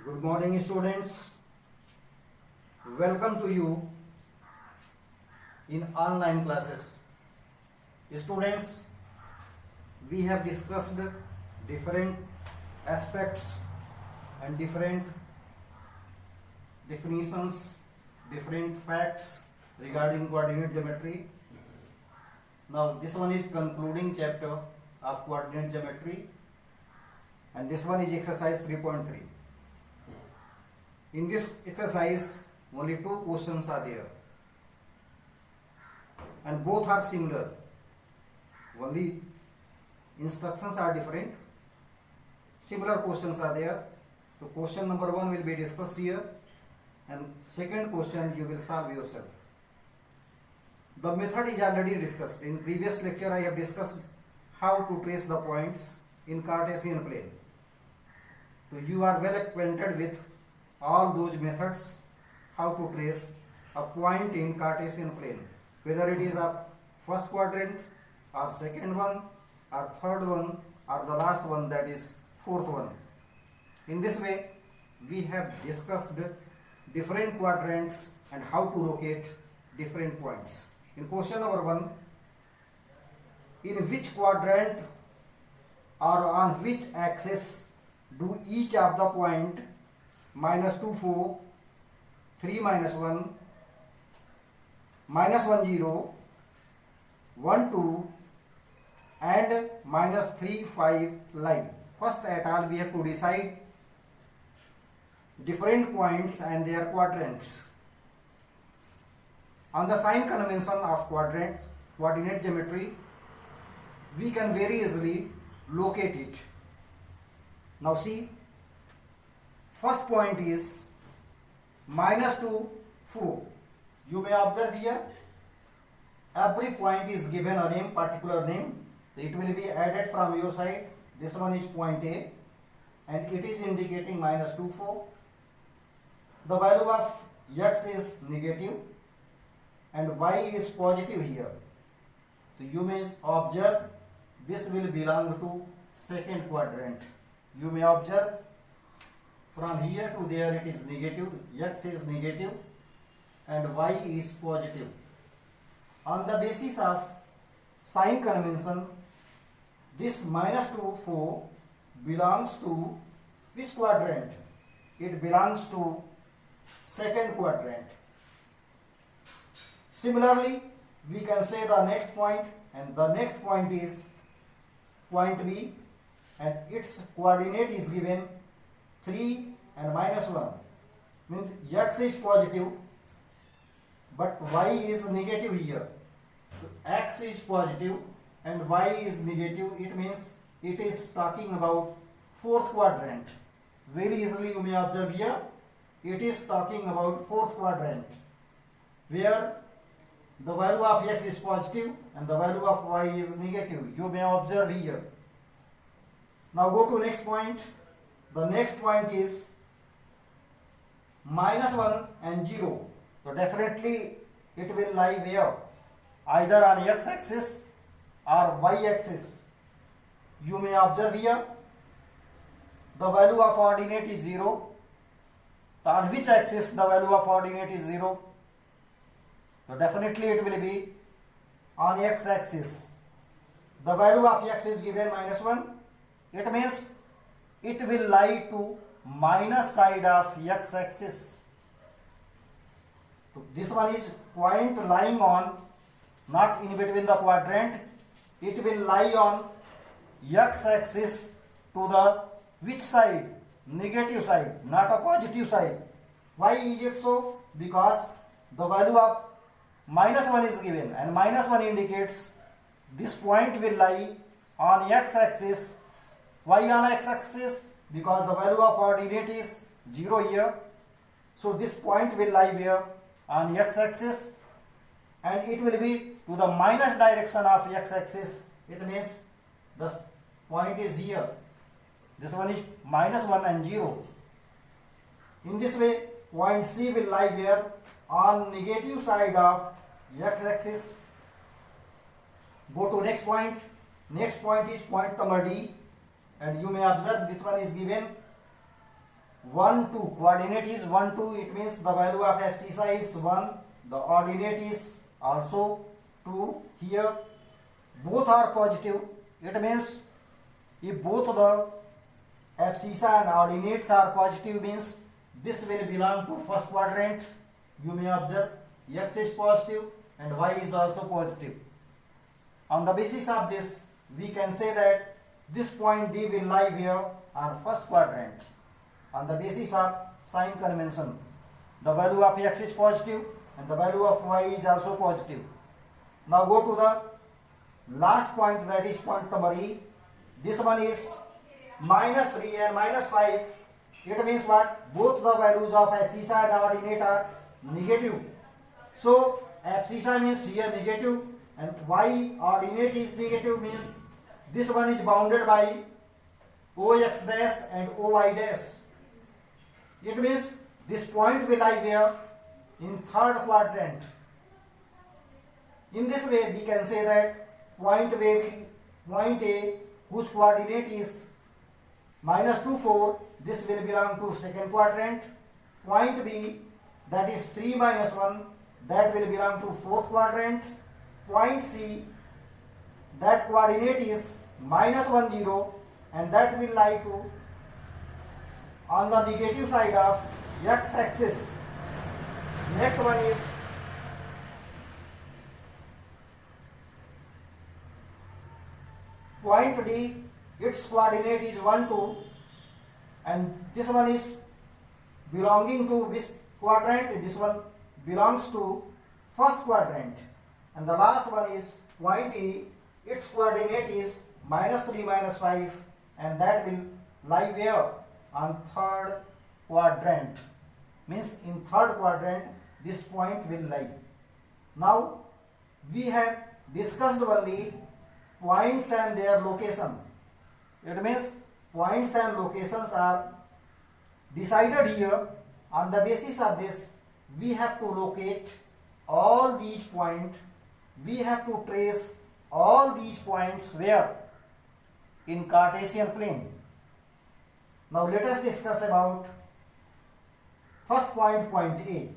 Good morning, students. Welcome to you in online classes. Students, we have discussed different aspects and different definitions, different facts regarding coordinate geometry. Now, this one is concluding chapter of coordinate geometry, and this one is exercise 3.3. In this exercise, only two questions are there, and both are similar. Only instructions are different. Similar questions are there. So, question number 1 will be discussed here, and second question you will solve yourself. The method is already discussed. In previous lecture, I have discussed how to trace the points in Cartesian plane. So, you are well acquainted with all those methods, how to trace a point in Cartesian plane, whether it is of first quadrant or second one or third one or the last one, that is fourth one. In this way, we have discussed different quadrants and how to locate different points. In question number 1, in which quadrant or on which axis do each of the point -2, 4, 3, -1, -1, 0, 1, 2 and -3, 5 lie? First at all, we have to decide different points and their quadrants. On the sign convention of coordinate geometry, we can very easily locate it. Now see, first point is -2, 4. You may observe here, every point is given a name, particular name. It will be added from your side. This one is point A, and it is indicating -2, 4. The value of x is negative and y is positive here. So you may observe this will belong to second quadrant. You may observe from here to there it is negative, x is negative and y is positive. On the basis of sign convention, this -2, 4 belongs to which quadrant? It belongs to second quadrant. Similarly, we can say the next point, and the next point is point B, and its coordinate is given 3 and -1. Means x is positive but y is negative here. So x is positive and y is negative. It means it is talking about fourth quadrant. Very easily you may observe here, it is talking about fourth quadrant, where the value of x is positive and the value of y is negative. You may observe here. Now go to next point. The next point is -1 and 0. So definitely it will lie where? Either on x axis or y axis. You may observe here, the value of ordinate is 0. So on which axis the value of ordinate is 0? So definitely it will be on x axis. The value of x is given -1. It means it will lie to minus side of x axis. So this one is point lying on, not in between the quadrant. It will lie on x axis to the which side? Negative side, not a positive side. Why is it so? Because the value of -1 is given, and -1 indicates this point will lie on x axis. Why on x axis? Because the value of ordinate is 0 here. So this point will lie where? On x axis, and it will be to the minus direction of x axis. It means the point is here. This one is -1 and 0. In this way, point C will lie where? On negative side of x axis. Go to next point. Next point is point number D, and you may observe this one is given 1 2, coordinate is 1 2, it means the value of abscissa is 1, the ordinate is also 2. Here both are positive, it means if both the abscissa and ordinates are positive, means this will belong to first quadrant. You may observe x is positive and y is also positive. On the basis of this, we can say that this point D will lie here on first quadrant. On the basis of sign convention, the value of x is positive and the value of y is also positive. Now go to the last point, that is point number E. This one is -3 and -5. It means what? Both the values of abscissa and ordinate are negative. So abscissa means here negative and y ordinate is negative, means this one is bounded by OX dash and OY dash. It means this point will lie where? In third quadrant. In this way we can say that point A, whose coordinate is -2 4, this will belong to second quadrant. Point B, that is 3 -1, that will belong to fourth quadrant. Point C, that coordinate is -1 0 and that will lie to on the negative side of x axis. Next one is point D, its coordinate is 1 2 and this one is belonging to which quadrant? This one belongs to first quadrant. And the last one is point E, its coordinate is -3 -5 and that will lie where? On third quadrant. Means in third quadrant this point will lie. Now we have discussed only points and their location. It means points and locations are decided here. On the basis of this, we have to locate all these points. We have to trace all these points where? In Cartesian plane. Now let us discuss about first point, point A.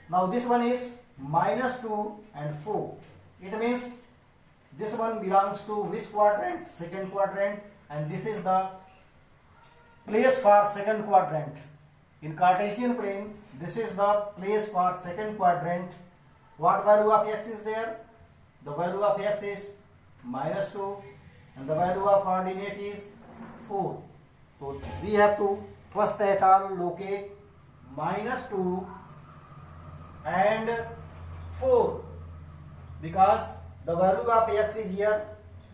Now this one is -2 and 4. It means this one belongs to which quadrant? Second quadrant, and this is the place for second quadrant. In Cartesian plane, this is the place for second quadrant. What value of x is there? The value of x is -2 and the value of ordinate is 4. So we have to first at all locate -2 and 4 because the value of x is here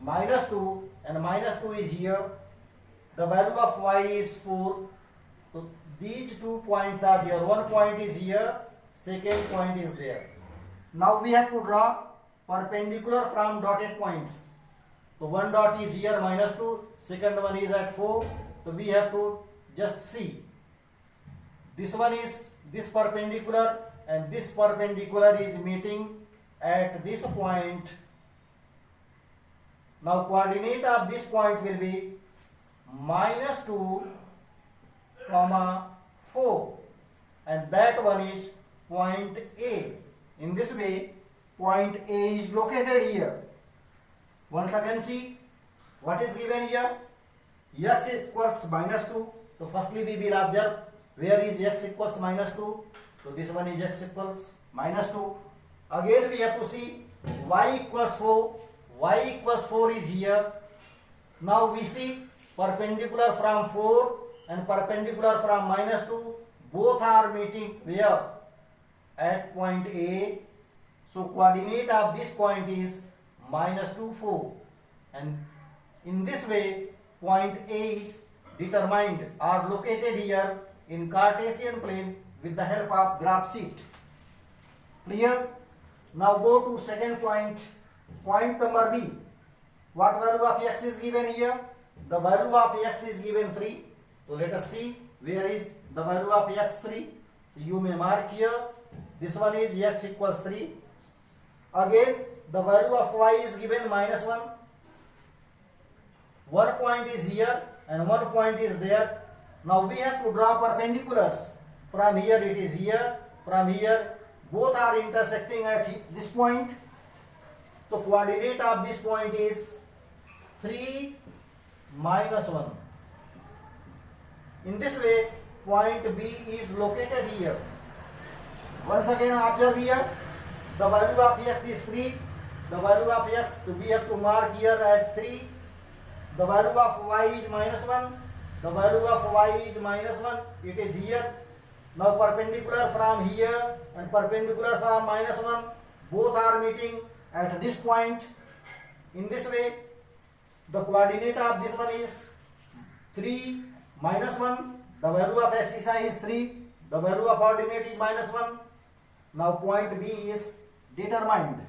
-2 and -2 is here. The value of y is 4. So these 2 points are there. One point is here, second point is there. Now we have to draw perpendicular from dotted points. So one dot is here -2, second one is at 4. So we have to just see. This one is this perpendicular and this perpendicular is meeting at this point. Now coordinate of this point will be -2, 4 and that one is point A. In this way point A is located here. Once again see what is given here. X equals -2. So firstly we will observe where is x equals -2. So this one is x equals -2. Again we have to see y equals 4. Y equals 4 is here. Now we see perpendicular from 4 and perpendicular from -2. Both are meeting where? At point A. So coordinate of this point is -2 4 and in this way point A is determined or located here in Cartesian plane with the help of graph sheet. Clear? Now go to second point, point number B. What value of x is given here? The value of x is given 3. So let us see where is the value of x 3. You may mark here. This one is x equals 3. Again the value of y is given -1. One point is here and one point is there. Now we have to draw perpendiculars. From here it is here, from here both are intersecting at this point. The coordinate of this point is 3 minus 1. In this way, point B is located here. Once again observe here, the value of x is 3. The value of x we have to mark here at 3. The value of y is minus 1. The value of y is minus 1. It is here. Now perpendicular from here and perpendicular from minus 1. Both are meeting at this point. In this way, the coordinate of this one is 3 minus 1. The value of x is 3. The value of ordinate is minus 1. Now point B is determined.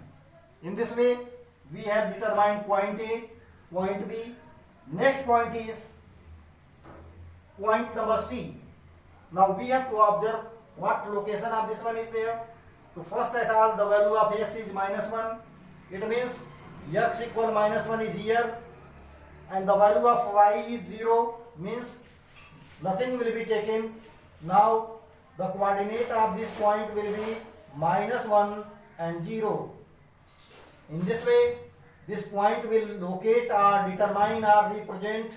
In this way, we have determined point A, point B. Next point is point number C. Now we have to observe what location of this one is there. So first at all, the value of x is minus 1. It means x equal minus 1 is here. And the value of y is 0, means nothing will be taken. Now the coordinate of this point will be minus 1 and 0. In this way, this point will locate or determine or represent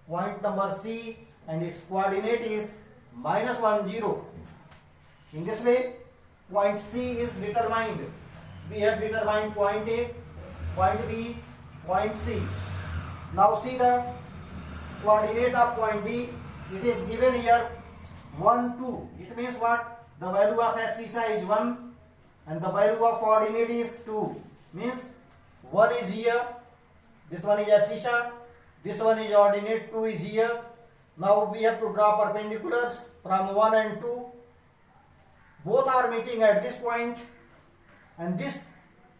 point number C, and its coordinate is minus 1, 0. In this way, point C is determined. We have determined point A, point B, point C. Now see the coordinate of point D. It is given here 1, 2. It means what? The value of x is 1 and the value of coordinate is 2. Means 1 is here, this one is abscissa, this one is ordinate, 2 is here. Now we have to draw perpendiculars from 1 and 2. Both are meeting at this point, and this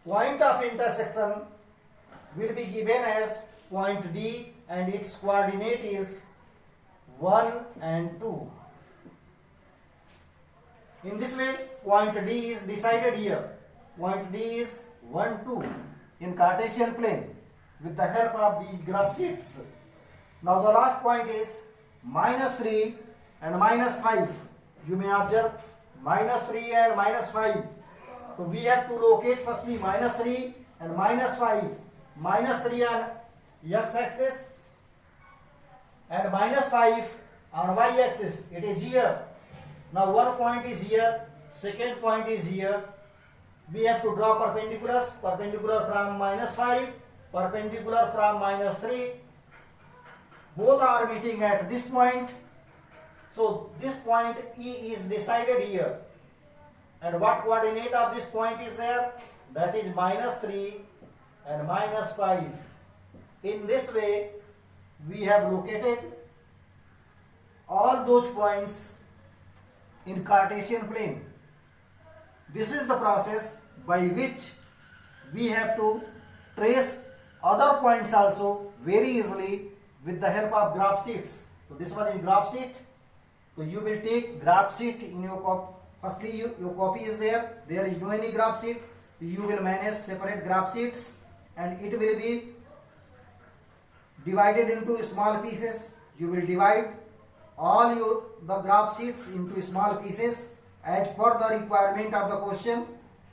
point of intersection will be given as point D, and its coordinate is 1 and 2. In this way, point D is decided here. Point D is 1, 2 in Cartesian plane with the help of these graph sheets. Now the last point is minus 3 and minus 5. You may observe minus 3 and minus 5. So we have to locate firstly minus 3 and minus 5. Minus 3 on x-axis and minus 5 on y-axis. It is here. Now one point is here, second point is here. We have to draw perpendiculars. Perpendicular from minus 5, perpendicular from minus 3. Both are meeting at this point. So this point E is decided here. And what coordinate of this point is there? That is minus 3 and minus 5. In this way, we have located all those points in Cartesian plane. This is the process by which we have to trace other points also very easily with the help of graph sheets. So this one is graph sheet. So you will take graph sheet in your copy. Firstly, your copy is there. There is no any graph sheet. You will manage separate graph sheets, and it will be divided into small pieces. You will divide all the graph sheets into small pieces as per the requirement of the question.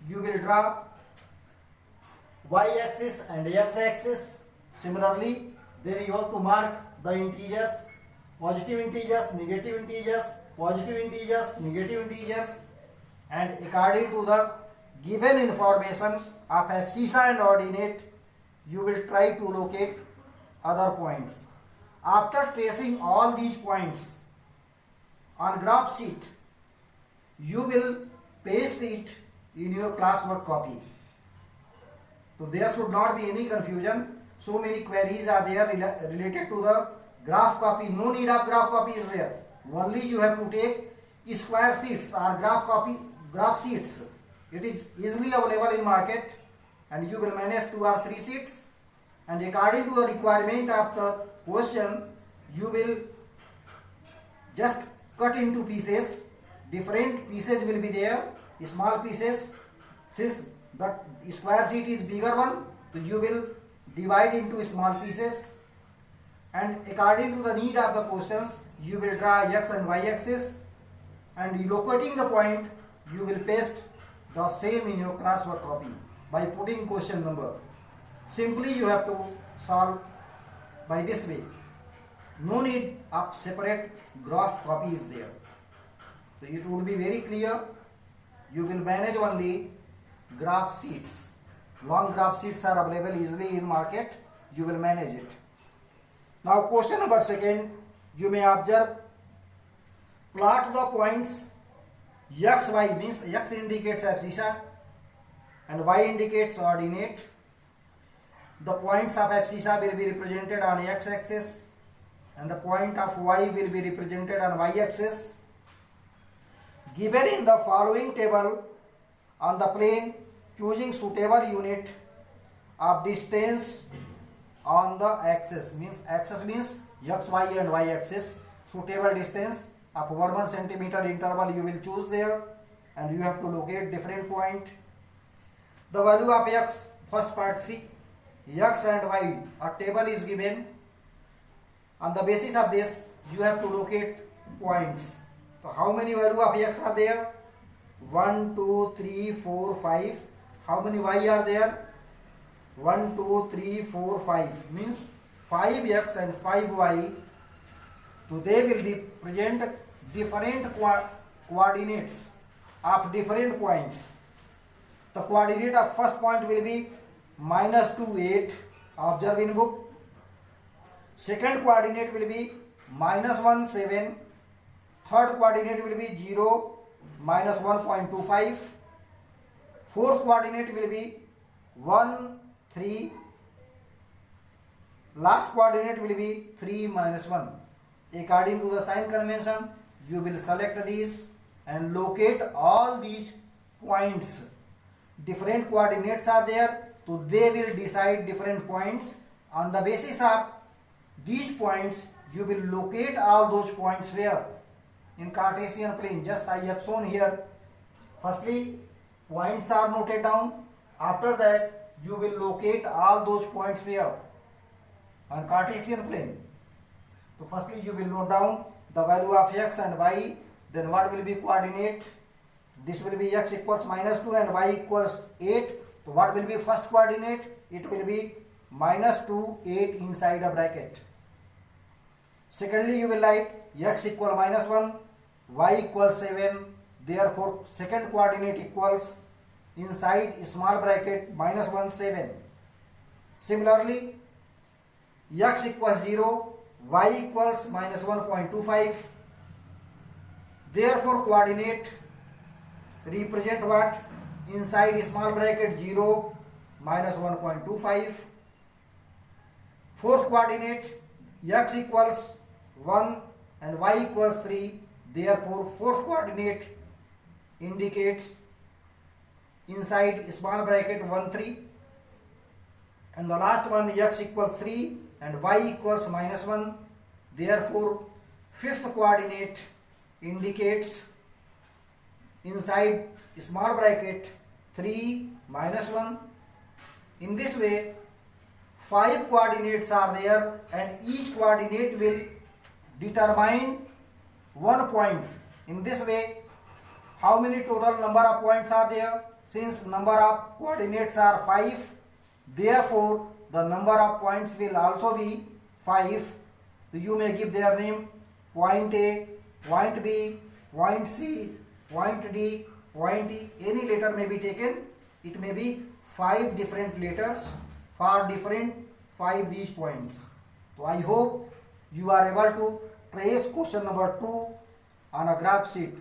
You will draw y-axis and x-axis. Similarly, there you have to mark the integers, positive integers, negative integers, positive integers, negative integers, and according to the given information of abscissa and ordinate, you will try to locate other points. After tracing all these points on graph sheet, you will paste it in your classwork copy. So there should not be any confusion. So many queries are there related to the graph copy. No need of graph copy is there. Only you have to take square sheets or graph sheets. It is easily available in market, and you will manage 2 or 3 sheets, and according to the requirement of the question, you will just cut into pieces. Different pieces will be there, small pieces. Since the square sheet is bigger one, so you will divide into small pieces. and according to the need of the questions you will draw x and y axis, and locating the point you will paste the same in your classwork copy by putting question number. Simply you have to solve by this way. No need of separate graph copy is there. So it would be very clear. You will manage only graph sheets. Long graph sheets are available easily in market. You will manage it. Now question number second, you may observe, plot the points x, y, means x indicates abscissa and y indicates ordinate. The points of abscissa will be represented on x axis and the point of y will be represented on y axis. Given in the following table, on the plane, choosing suitable unit of distance on the axis means x, y and y axis, suitable distance of 1 centimeter interval you will choose there, and you have to locate different point. The value of x, first part C, x and y, a table is given. On the basis of this you have to locate points. So how many value of x are there? 1, 2, 3, 4, 5. How many y are there? 1, 2, 3, 4, 5. Means 5x and 5y. So they will represent different coordinates of different points. The coordinate of first point will be -2, 8. Observe in book. Second coordinate will be -1, 7. Third coordinate will be 0, -1.25. Fourth coordinate will be 1, 3. Last coordinate will be 3, -1. According to the sign convention, you will select these and locate all these points. Different coordinates are there, so they will decide different points. On the basis of these points, you will locate all those points where? In Cartesian plane. Just I have shown here. Firstly, points are noted down. After that, you will locate all those points where? On Cartesian plane. So firstly, you will note down the value of x and y. Then what will be coordinate? This will be x equals -2 and y equals 8. So what will be first coordinate? It will be -2, 8 inside a bracket. Secondly, you will write x equal -1, y equals 7. Therefore, second coordinate equals inside small bracket -1, 7. Similarly, x equals 0, y equals -1.25. Therefore, coordinate represent what? Inside small bracket 0, -1.25. Fourth coordinate, x equals 1 and y equals 3. Therefore, fourth coordinate indicates inside small bracket 1, 3. And the last one, x equals 3 and y equals -1. Therefore, fifth coordinate indicates inside small bracket 3, -1. In this way, 5 coordinates are there and each coordinate will determine 1 point. In this way, how many total number of points are there? Since number of coordinates are 5, therefore the number of points will also be 5. You may give their name: point A, point B, point C, point D, point E. Any letter may be taken. It may be 5 different letters for different 5 these points. So I hope you are able to trace question number 2 on a graph sheet.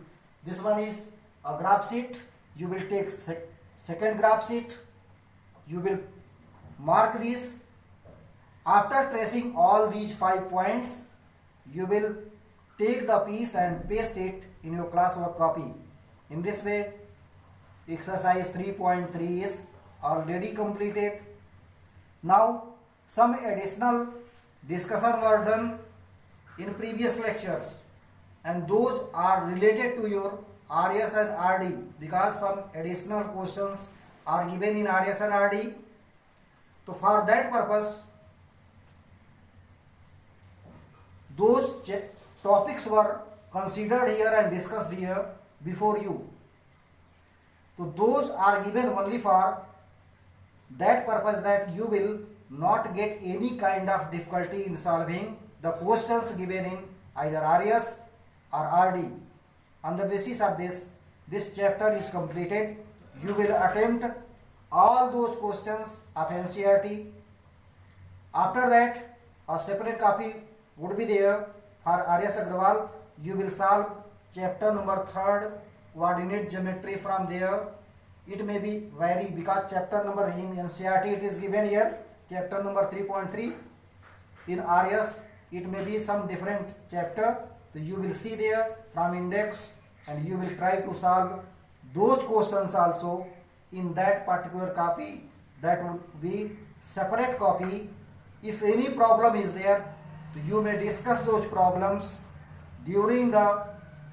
This one is a graph sheet. You will take second graph sheet. You will mark these. After tracing all these 5 points, you will take the piece and paste it in your classwork copy. In this way, exercise 3.3 is already completed. Now, some additional discussion were done in previous lectures, and those are related to your RS and RD, because some additional questions are given in RS and RD. So for that purpose, those topics were considered here and discussed here before you. So those are given only for that purpose that you will not get any kind of difficulty in solving the questions given in either RS or RD. On the basis of this chapter is completed. You will attempt all those questions of NCERT. After that, a separate copy would be there for RS Agrawal. You will solve chapter number 3rd, coordinate geometry from there. It may be vary because chapter number in NCERT it is given here, chapter number 3.3. In RS it may be some different chapter. So you will see there from index and you will try to solve those questions also in that particular copy. That would be separate copy. If any problem is there, you may discuss those problems during the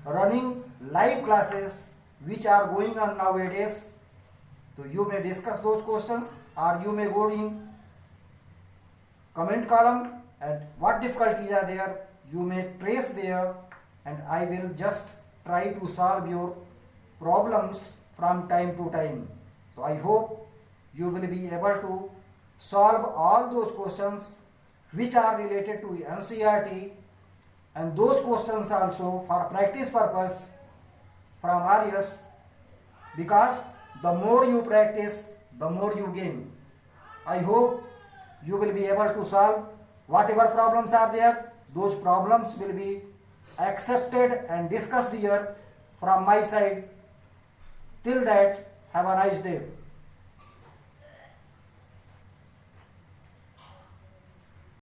running live classes which are going on nowadays. So you may discuss those questions, or you may go in comment column and what difficulties are there you may trace there, and I will just try to solve your problems from time to time. So I hope you will be able to solve all those questions which are related to NCERT, and those questions also for practice purpose from RS, because the more you practice, the more you gain. I hope you will be able to solve whatever problems are there. Those problems will be accepted and discussed here from my side. Till that, have a nice day.